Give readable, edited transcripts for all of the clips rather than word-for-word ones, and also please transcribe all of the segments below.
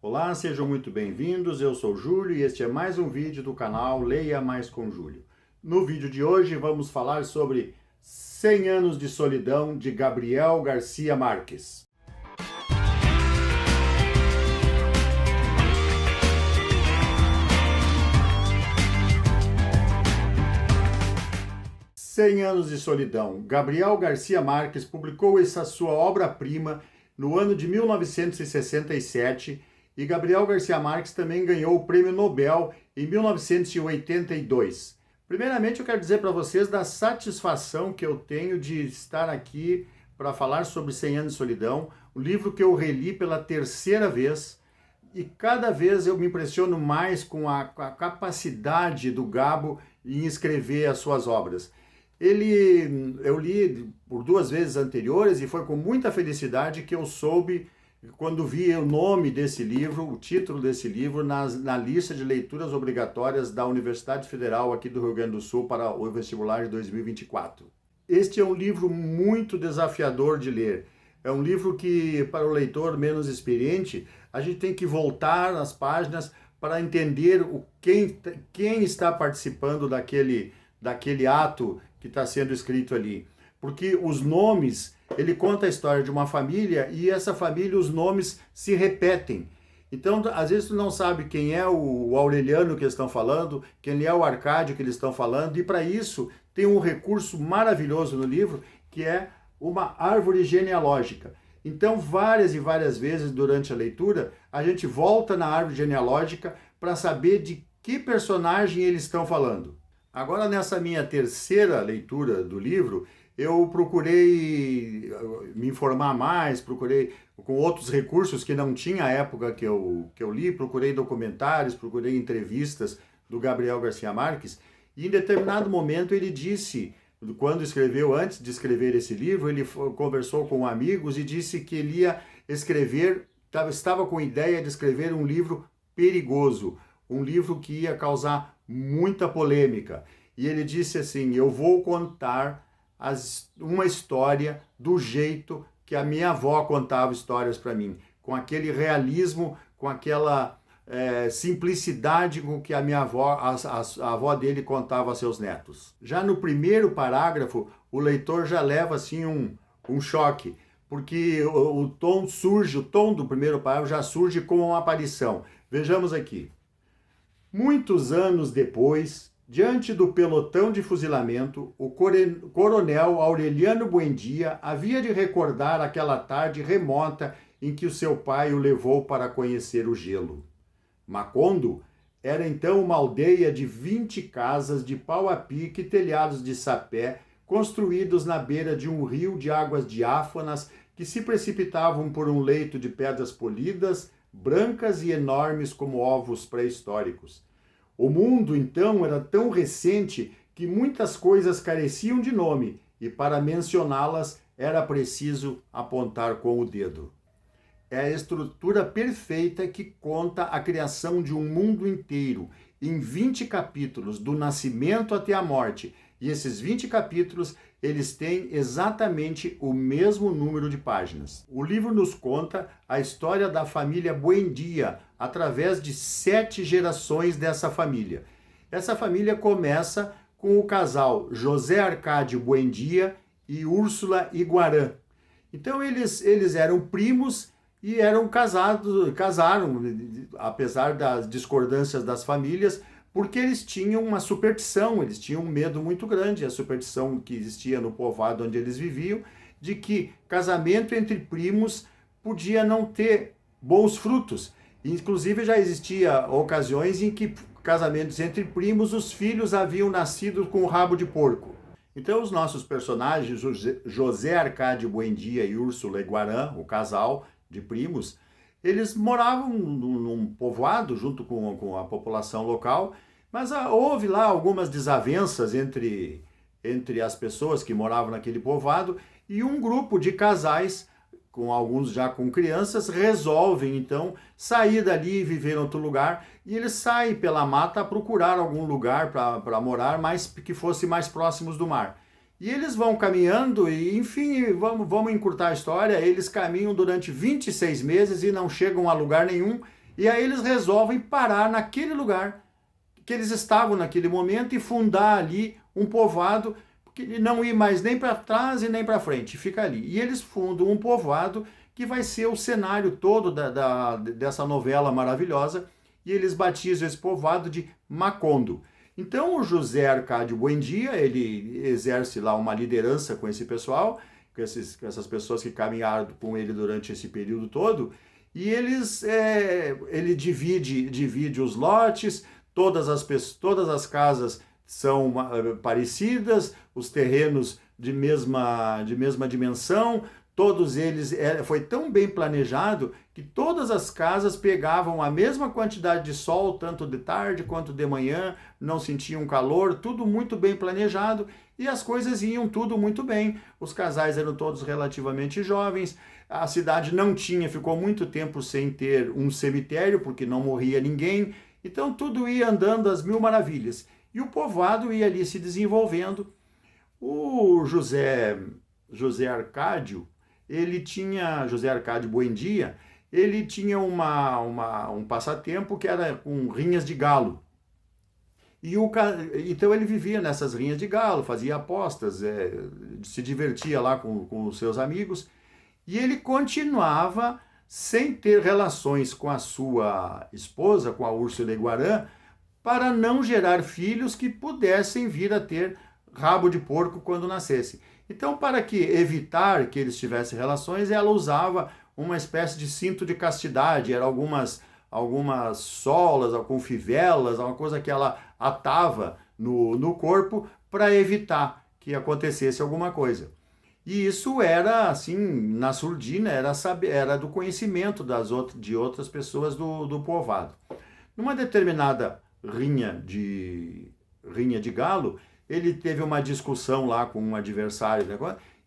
Olá, sejam muito bem-vindos, eu sou Júlio e este é mais um vídeo do canal Leia Mais com Júlio. No vídeo de hoje vamos falar sobre 100 anos de solidão de Gabriel Garcia Marques. Cem anos de solidão. Gabriel Garcia Marques publicou essa sua obra-prima no ano de 1967 e Gabriel Garcia Marques também ganhou o Prêmio Nobel em 1982. Primeiramente, eu quero dizer para vocês da satisfação que eu tenho de estar aqui para falar sobre 100 anos de solidão, um livro que eu reli pela terceira vez e cada vez eu me impressiono mais com a capacidade do Gabo em escrever as suas obras. Eu li por duas vezes anteriores e foi com muita felicidade que eu soube, quando vi o nome desse livro, o título desse livro, na lista de leituras obrigatórias da Universidade Federal aqui do Rio Grande do Sul para o vestibular de 2024. Este é um livro muito desafiador de ler. É um livro que, para o leitor menos experiente, a gente tem que voltar nas páginas para entender quem está participando daquele ato que está sendo escrito ali. Porque os nomes, ele conta a história de uma família e essa família, os nomes se repetem. Então, às vezes tu não sabe quem é o Aureliano que eles estão falando, quem é o Arcádio que eles estão falando, e para isso tem um recurso maravilhoso no livro, que é uma árvore genealógica. Então, várias e várias vezes durante a leitura, a gente volta na árvore genealógica para saber de que personagem eles estão falando. Agora, nessa minha terceira leitura do livro, eu procurei me informar mais, procurei com outros recursos que não tinha à época que eu li, procurei documentários, procurei entrevistas do Gabriel Garcia Marques, e em determinado momento ele disse, quando escreveu, antes de escrever esse livro, ele conversou com amigos e disse que ele ia escrever, estava com a ideia de escrever um livro perigoso, um livro que ia causar muita polêmica. E ele disse assim: eu vou contar uma história do jeito que a minha avó contava histórias para mim, com aquele realismo, com aquela simplicidade com que a minha avó, a avó dele contava a seus netos. Já no primeiro parágrafo, o leitor já leva assim um choque, porque o tom do primeiro parágrafo já surge como uma aparição. Vejamos aqui. Muitos anos depois, diante do pelotão de fuzilamento, o coronel Aureliano Buendia havia de recordar aquela tarde remota em que o seu pai o levou para conhecer o gelo. Macondo era então uma aldeia de 20 casas de pau a pique e telhados de sapé, construídos na beira de um rio de águas diáfanas que se precipitavam por um leito de pedras polidas, brancas e enormes como ovos pré-históricos. O mundo, então, era tão recente que muitas coisas careciam de nome e, para mencioná-las, era preciso apontar com o dedo. É a estrutura perfeita que conta a criação de um mundo inteiro, em 20 capítulos, do nascimento até a morte. E esses 20 capítulos, eles têm exatamente o mesmo número de páginas. O livro nos conta a história da família Buendia, através de 7 gerações dessa família. Essa família começa com o casal José Arcádio Buendia e Úrsula Iguarã. Então eles eram primos e eram casaram, apesar das discordâncias das famílias, porque eles tinham uma superstição, eles tinham um medo muito grande, a superstição que existia no povoado onde eles viviam, de que casamento entre primos podia não ter bons frutos. Inclusive já existia ocasiões em que casamentos entre primos, os filhos haviam nascido com o rabo de porco. Então os nossos personagens, José Arcádio Buendia e Úrsula Iguarã, o casal de primos, eles moravam num povoado junto com a população local, mas houve lá algumas desavenças entre as pessoas que moravam naquele povoado e um grupo de casais, com alguns já com crianças, resolvem então sair dali e viver em outro lugar, e eles saem pela mata a procurar algum lugar para morar, que fosse mais próximos do mar. E eles vão caminhando e, enfim, vamos encurtar a história, eles caminham durante 26 meses e não chegam a lugar nenhum, E aí eles resolvem parar naquele lugar que eles estavam naquele momento e fundar ali um povoado, que não ir mais nem para trás e nem para frente, fica ali. E eles fundam um povoado que vai ser o cenário todo dessa novela maravilhosa, e eles batizam esse povoado de Macondo. Então o José Arcádio Buendia, ele exerce lá uma liderança com esse pessoal, com essas pessoas que caminharam com ele durante esse período todo, e ele divide os lotes, todas as casas são parecidas, os terrenos de mesma dimensão, todos eles, foi tão bem planejado que todas as casas pegavam a mesma quantidade de sol, tanto de tarde quanto de manhã, não sentiam calor, tudo muito bem planejado e as coisas iam tudo muito bem. Os casais eram todos relativamente jovens, a cidade ficou muito tempo sem ter um cemitério, porque não morria ninguém, então tudo ia andando às mil maravilhas. E o povoado ia ali se desenvolvendo. O José Arcádio, José Arcádio Buendia, ele tinha um passatempo que era com rinhas de galo. Então ele vivia nessas rinhas de galo, fazia apostas, se divertia lá com os seus amigos, e ele continuava sem ter relações com a sua esposa, com a Úrsula Iguarã, para não gerar filhos que pudessem vir a ter rabo de porco quando nascesse. Então, para evitar que eles tivessem relações, ela usava uma espécie de cinto de castidade, eram algumas solas, com fivelas, uma coisa que ela atava no corpo para evitar que acontecesse alguma coisa. E isso era, assim, na surdina, era do conhecimento de outras pessoas do povoado. Numa determinada rinha de galo, ele teve uma discussão lá com um adversário,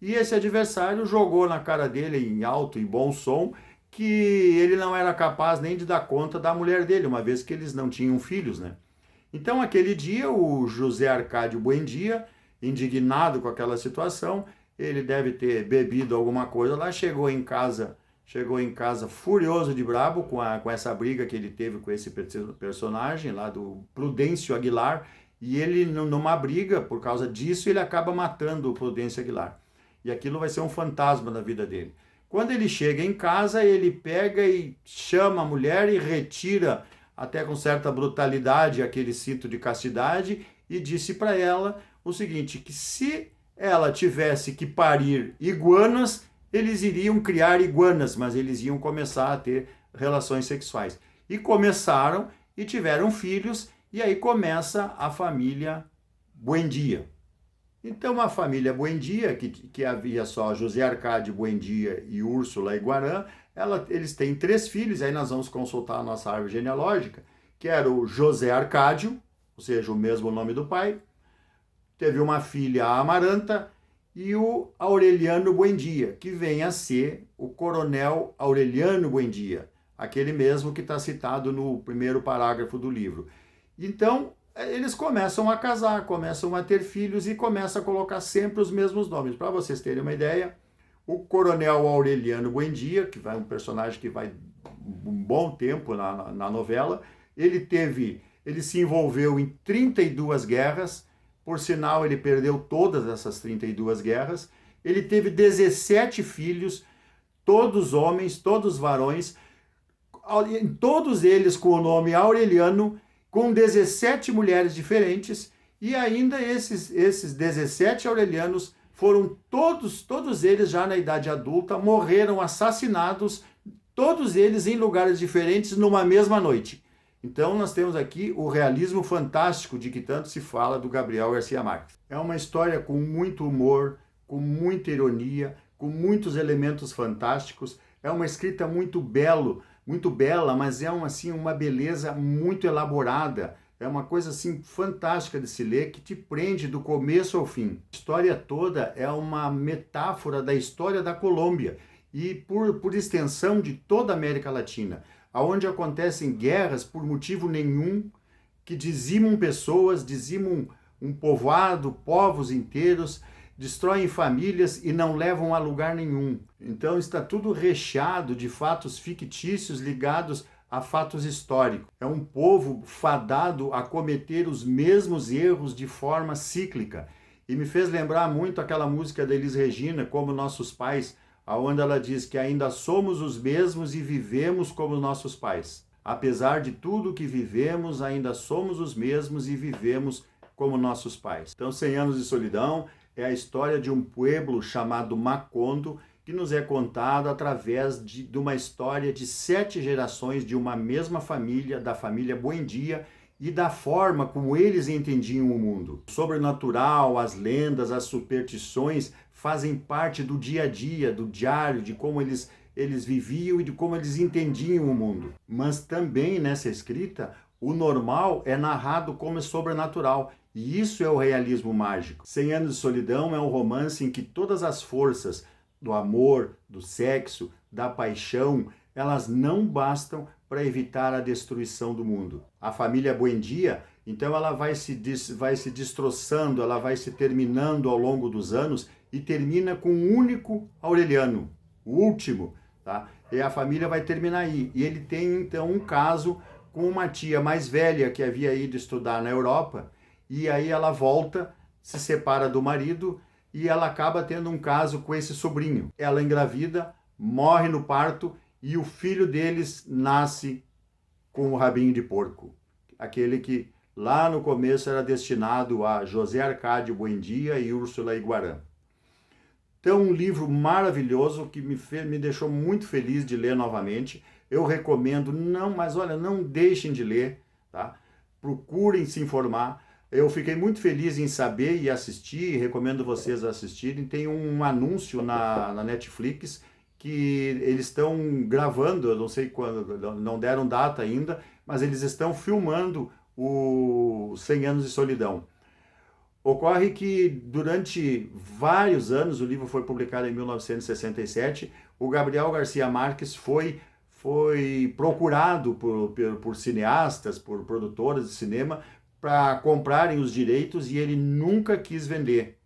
e esse adversário jogou na cara dele em alto e bom som que ele não era capaz nem de dar conta da mulher dele, uma vez que eles não tinham filhos, né? Então, aquele dia, o José Arcádio Buendia, indignado com aquela situação, ele deve ter bebido alguma coisa lá, chegou em casa furioso de brabo com essa briga que ele teve com esse personagem lá do Prudêncio Aguilar, e ele, numa briga, por causa disso, ele acaba matando o Prudêncio Aguilar. E aquilo vai ser um fantasma na vida dele. Quando ele chega em casa, ele pega e chama a mulher e retira, até com certa brutalidade, aquele cinto de castidade e disse para ela o seguinte, que se ela tivesse que parir iguanas, eles iriam criar iguanas, mas eles iam começar a ter relações sexuais. E começaram e tiveram filhos, e aí começa a família Buendia. Então a família Buendia, que havia só José Arcádio Buendia e Úrsula Iguarã, eles têm 3 filhos, aí nós vamos consultar a nossa árvore genealógica, que era o José Arcádio, ou seja, o mesmo nome do pai, teve uma filha, a Amaranta, e o Aureliano Buendia, que vem a ser o coronel Aureliano Buendia, aquele mesmo que está citado no primeiro parágrafo do livro. Então, eles começam a casar, começam a ter filhos e começam a colocar sempre os mesmos nomes. Para vocês terem uma ideia, o coronel Aureliano Buendia, que vai um personagem que vai um bom tempo na novela, ele se envolveu em 32 guerras, por sinal ele perdeu todas essas 32 guerras, ele teve 17 filhos, todos homens, todos varões, todos eles com o nome Aureliano, com 17 mulheres diferentes, e ainda esses 17 aurelianos foram todos eles já na idade adulta, morreram assassinados, todos eles em lugares diferentes numa mesma noite. Então nós temos aqui o realismo fantástico de que tanto se fala do Gabriel Garcia Marques. É uma história com muito humor, com muita ironia, com muitos elementos fantásticos, é uma escrita muito bela, mas é uma beleza muito elaborada. É uma coisa assim fantástica de se ler, que te prende do começo ao fim. A história toda é uma metáfora da história da Colômbia e, por extensão, de toda a América Latina, onde acontecem guerras por motivo nenhum, que dizimam pessoas, dizimam um povoado, povos inteiros, destroem famílias e não levam a lugar nenhum. Então está tudo recheado de fatos fictícios ligados a fatos históricos. É um povo fadado a cometer os mesmos erros de forma cíclica. E me fez lembrar muito aquela música da Elis Regina, Como Nossos Pais, onde ela diz que ainda somos os mesmos e vivemos como nossos pais. Apesar de tudo que vivemos, ainda somos os mesmos e vivemos como nossos pais. Então, 100 Anos de Solidão é a história de um pueblo chamado Macondo, que nos é contado através de uma história de 7 gerações de uma mesma família, da família Buendia, e da forma como eles entendiam o mundo. O sobrenatural, as lendas, as superstições fazem parte do dia a dia, do diário, de como eles viviam e de como eles entendiam o mundo. Mas também nessa escrita, o normal é narrado como sobrenatural. E isso é o realismo mágico. 100 Anos de Solidão é um romance em que todas as forças do amor, do sexo, da paixão, elas não bastam para evitar a destruição do mundo. A família Buendia, então, ela vai se destroçando, ela vai se terminando ao longo dos anos e termina com um único Aureliano, o último, tá? E a família vai terminar aí. E ele tem, então, um caso com uma tia mais velha que havia ido estudar na Europa, e aí ela volta, se separa do marido e ela acaba tendo um caso com esse sobrinho. Ela engravida, morre no parto e o filho deles nasce com o rabinho de porco. Aquele que lá no começo era destinado a José Arcádio Buendia e Úrsula Iguarã. Então, um livro maravilhoso que me deixou muito feliz de ler novamente. Eu recomendo, não deixem de ler, tá? Procurem se informar. Eu fiquei muito feliz em saber e assistir, recomendo vocês assistirem. Tem um anúncio na Netflix que eles estão gravando, eu não sei quando, não deram data ainda, mas eles estão filmando o 100 Anos de Solidão. Ocorre que durante vários anos, o livro foi publicado em 1967, o Gabriel Garcia Marques foi procurado por cineastas, por produtoras de cinema, para comprarem os direitos e ele nunca quis vender.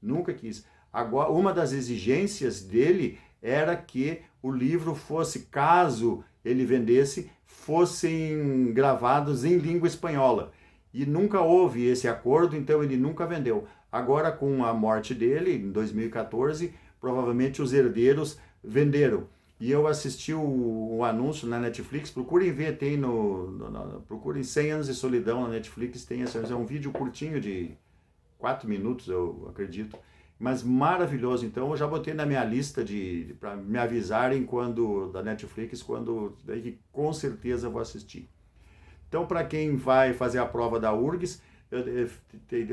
Nunca quis. Agora, uma das exigências dele era que o livro fosse, caso ele vendesse, fossem gravados em língua espanhola. E nunca houve esse acordo, então ele nunca vendeu. Agora, com a morte dele, em 2014, provavelmente os herdeiros venderam. E eu assisti o anúncio na Netflix, procurem ver, tem procurem 100 Anos de Solidão na Netflix, tem é um vídeo curtinho de 4 minutos, eu acredito, mas maravilhoso. Então eu já botei na minha lista para me avisarem da Netflix, daí com certeza vou assistir. Então, para quem vai fazer a prova da URGS,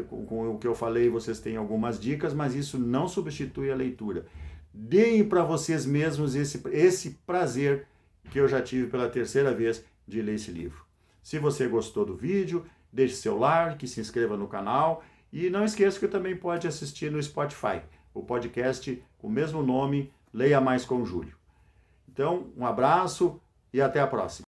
com o que eu falei, vocês têm algumas dicas, mas isso não substitui a leitura. Deem para vocês mesmos esse prazer que eu já tive pela 3ª vez de ler esse livro. Se você gostou do vídeo, deixe seu like, se inscreva no canal e não esqueça que também pode assistir no Spotify, o podcast com o mesmo nome, Leia Mais com Júlio. Então, um abraço e até a próxima.